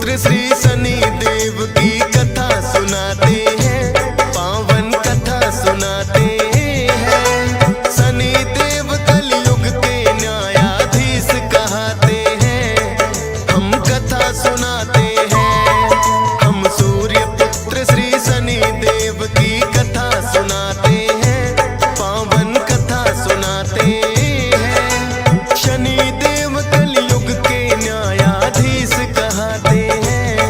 पुत्र श्री शनि देव की कथा सुनाते हैं, पावन कथा सुनाते हैं। शनि देव कलयुग के न्यायाधीश कहते हैं, हम कथा सुनाते हैं। हम सूर्य पुत्र श्री शनि देव की कथा सुनाते हैं, पावन कथा सुनाते हैं। शनि देव कलयुग के न्यायाधीश कहते हैं,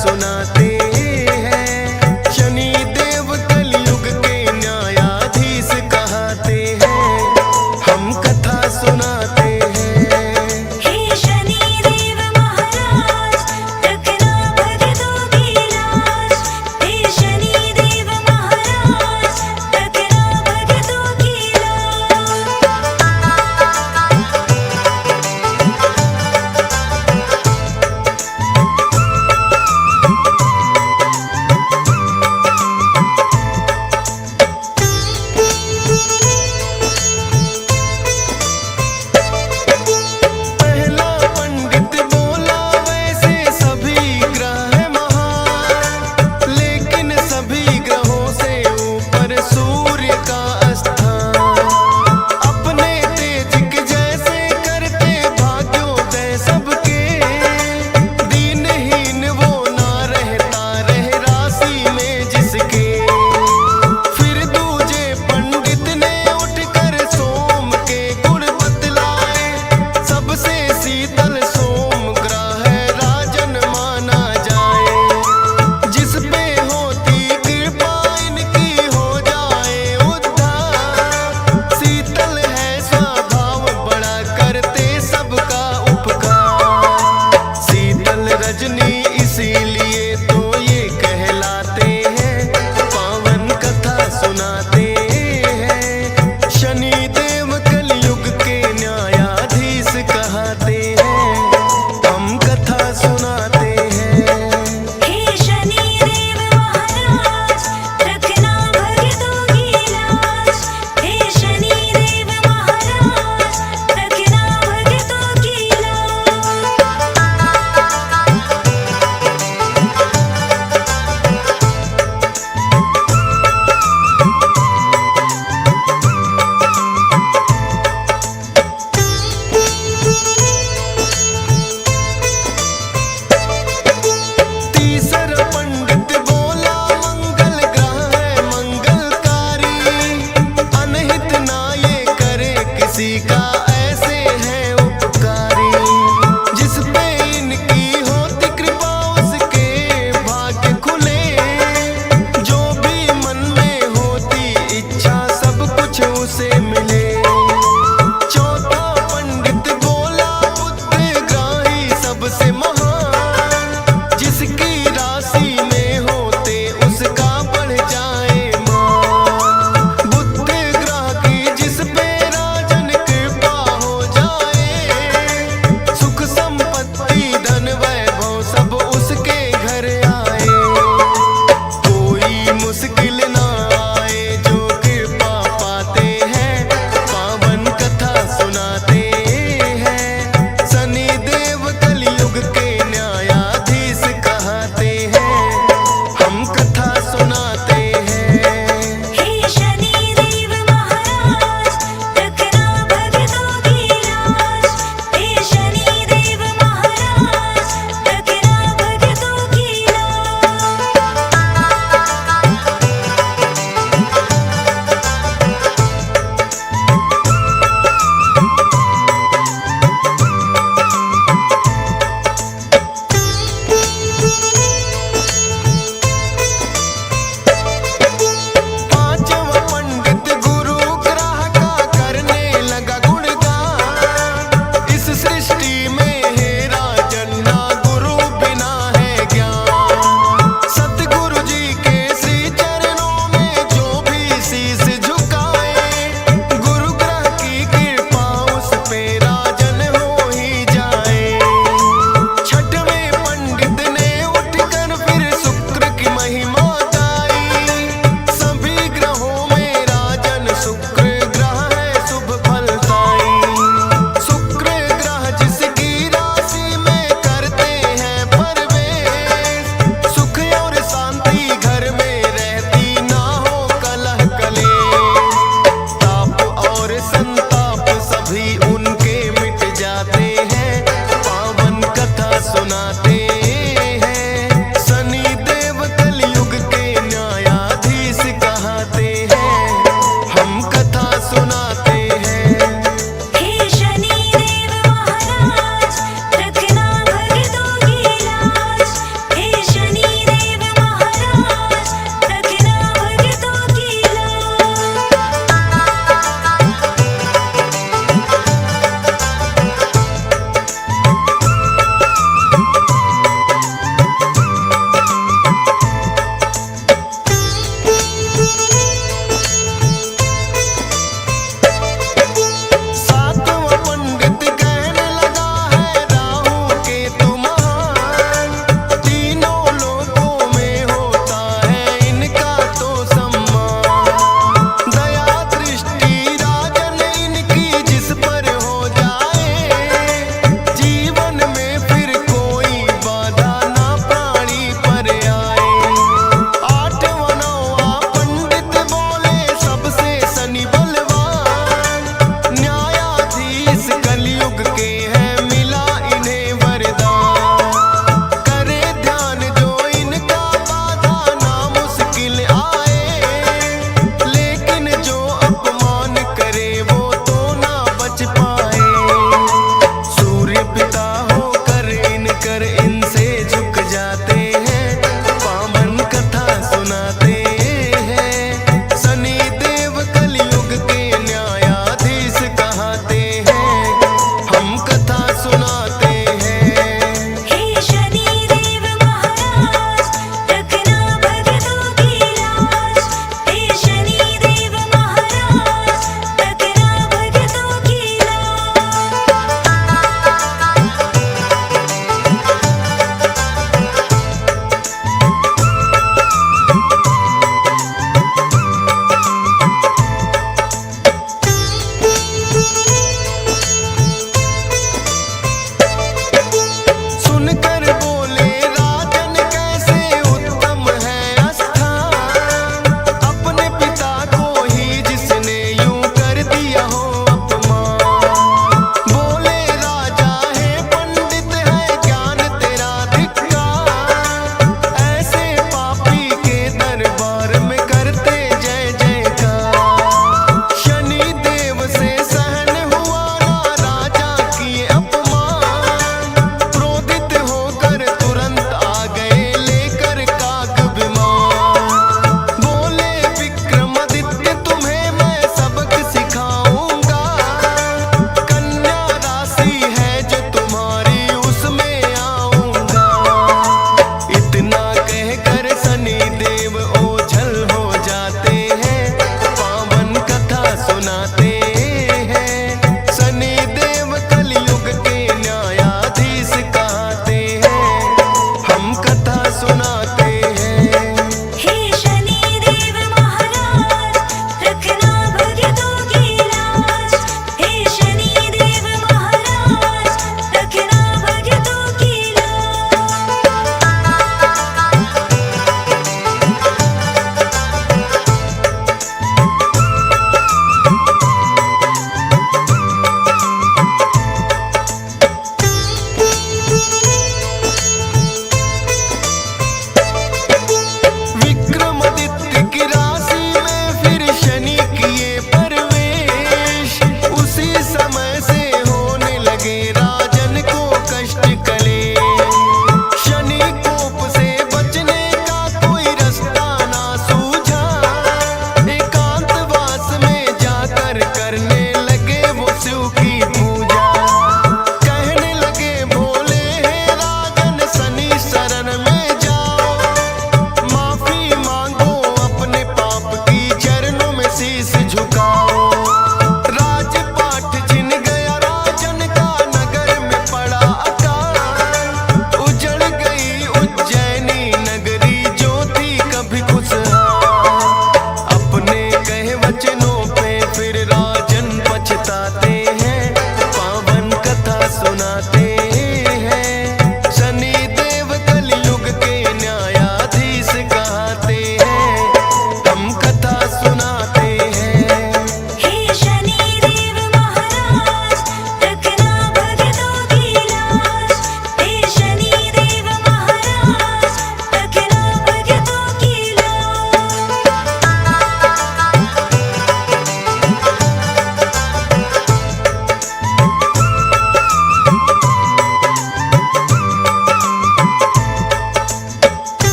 सुनाते हैं। शनि देव कलयुग के न्यायाधीश कहते हैं, हम कथा सुनाते हैं। हे शनि देव महाराज, रखना भक्तों की लाज। हे शनि देव महाराज, रखना भक्तों की लाज। पहला पंडित बोला वैसे सभी ग्रह महान, लेकिन सभी ग्रहों से ऊपर सूर्य का स्थान। अपने तेज के जैसे करते भाग्योदय सबके, दीनहीन वो ना रहता रह राशि में जिसके। फिर दूजे पंडित ने उठकर सोम के गुण बतलाए, सबसे शीतल सोम ग्रह राजन माना जाए। जिस पे होती कृपा इनकी हो जाए उद्धार। शीतल है स्वभाव बड़ा करते सबका उपकार। शीतल रजनी इसीलिए तो ये कहलाते हैं, पावन कथा सुनाते हैं। शनि देव कलयुग के न्यायाधीश कहते हैं, हम कथा सुनाते हैं। हे शनि देव महाराज, रखना भक्तों की लाज। हे शनि देव महाराज, रखना भक्तों की लाज। तीसरा पंडित बोला मंगल ग्रह है मंगलकारी, अनहित ना ये करे किसी का, ऐसे है उपकारी। जिस पे इनकी होती कृपा उसके भाग्य खुले, जो भी मन में होती इच्छा सब कुछ उसे मिले। चौथा पंडित बोला बुद्धग्राही सबसे महान, जिसकी राशि में होते उसका बढ़ जाए मान। बुद्ध ग्रह की जिस पे राजन कृपा हो जाए, सुख संपत्ति धन वैभव सब उसके घर आए। कोई मुश्किल ना आए जो कृपा पाते हैं, पावन कथा सुनाते हैं। शनि देव कलयुग के न्यायाधीश कहते हैं, हम कथा सुनाते हैं। हे शनि देव महाराज, रखना भक्तों की लाज। हे शनि देव महाराज, रखना भक्तों की लाज। पांचवा पंडित गुरु ग्रह का करने लगा गुणगान। इस सृष्टि में है राजन ना गुरु बिना है ज्ञान। सतगुरु जी के श्री चरणों में जो भी शीश झुकाए, गुरु ग्रह की कृपा उस पे राजन हो ही जाए। छठवें पंडित ने उठकर फिर शुक्र की महिमा गाई। सभी ग्रहों में राजन शुक्र ग्रह है शुभ फलदाई। शुक्र ग्रह जिसकी राशि में करते हैं प्रवेश, सुख और शांति घर में रहती ना हो कलह कलेश। ताप और संताप सभी उनके मिट जाते हैं, पावन कथा सुनाते